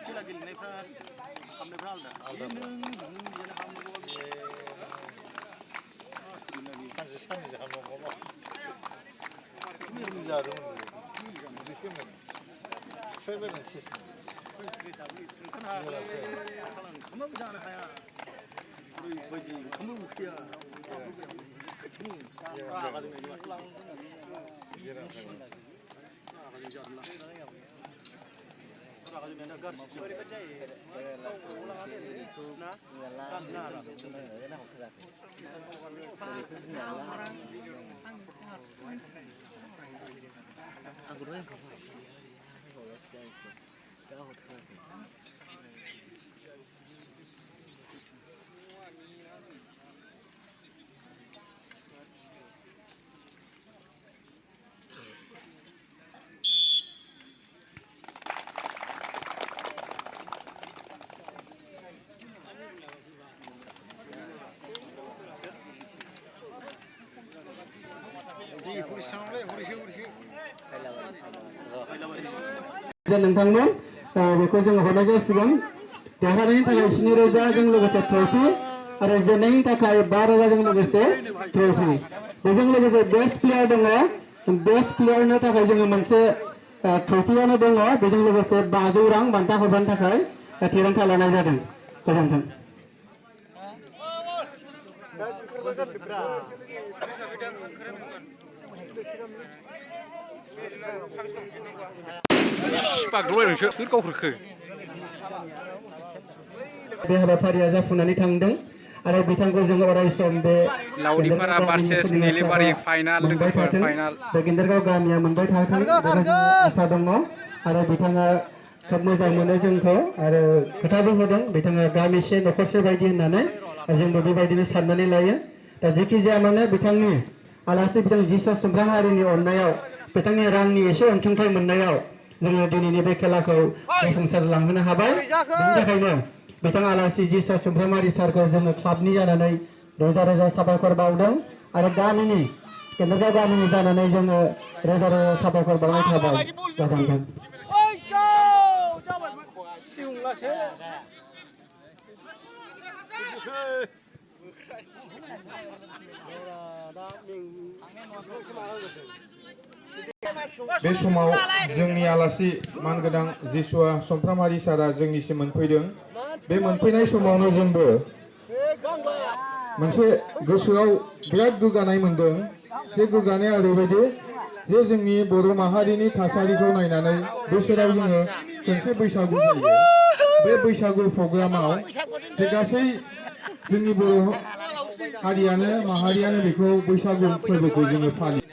खेला गेलेनायफ्रा खालामनायफ्रा आलदा सानसे साननै जाखांनांगौ जादोंमोन बिदिसोमोन 7 and 6 ओंखामबो जानो हाया ओरैबायदि ओंखामबो उखैया नोंथांमोन बेखौ जोङो हरनाय जासिगोन देरहानायनि थाखाय 7,000 जों लोगोसे ट्रफि आरो जेननायनि थाखाय 5,000 जों लोगोसे ट्रफि बेजों लोगोसे बेस्ट प्लेयार दङ बेस्ट प्लेयारनि थाखाय जोङो मोनसे ट्रफियानो दङ बेजों लोगोसे 500 रां बान्था हरनो थाखाय थिरांथा लानाय जादों गोजोन्थों बे हाबाफारिया जाफुंनानै थांदों आरो बिथांखौ जों अराय सम बे लाउरिपारा भार्सेस नेलिबारि फाइनाल लोगोफोर फाइनाल बे गिन्देरगाव गामिया मोनबाय थाथों बेबायदि आसा दङ आरो बिथाङा खोब मोजां मोनो जोंखौ आरो खोथाबो होदों बिथाङा गामिसे न'खरसे बायदि होननानै जोंबो बेबायदिनो साननानै लायो दा जेखि जाया मानो बिथांनि आलासि बिथां जिसु सुमफ्राम हारिनि अननायाव बिथांनि रांनि एसे अनसुंथाइ मोननायाव जोङो दिनैनि बे खेलाखौ जाफुंसार लांहोनो हाबाय बेनि थाखायनो बिथां आलासि जिसु सुमफ्रामारि सारखौ जोङो क्लाबनि जानानै रोजा रोजा साबायखर बावदों आरो गामिनि केन्द्रगाव गामिनि जानानै जोङो रोजा रोजा साबायखर बावनाय थाबाय गोजोन्थों बे समाव जोंनि आलासि मानगोनां जिसुआ सुमफ्रामारि सारा जोंनिसिम मोनफैदों बे मोनफैनाय समावनो जोंबो मोनसे गोसोआव बिराद गोग्गानाय मोनदों जे गोग्गानाया ओरैबायदि जे जोंनि बर' माहारिनि थासारिखौ नायनानै बोसोराव जोङो खनसे बैसागु जायो बे बैसागु प्रग्रामाव जे गासै जोंनि बर' हारियानो माहारियानो बेखौ बैसागु फोरबोखौ जोङो फालियो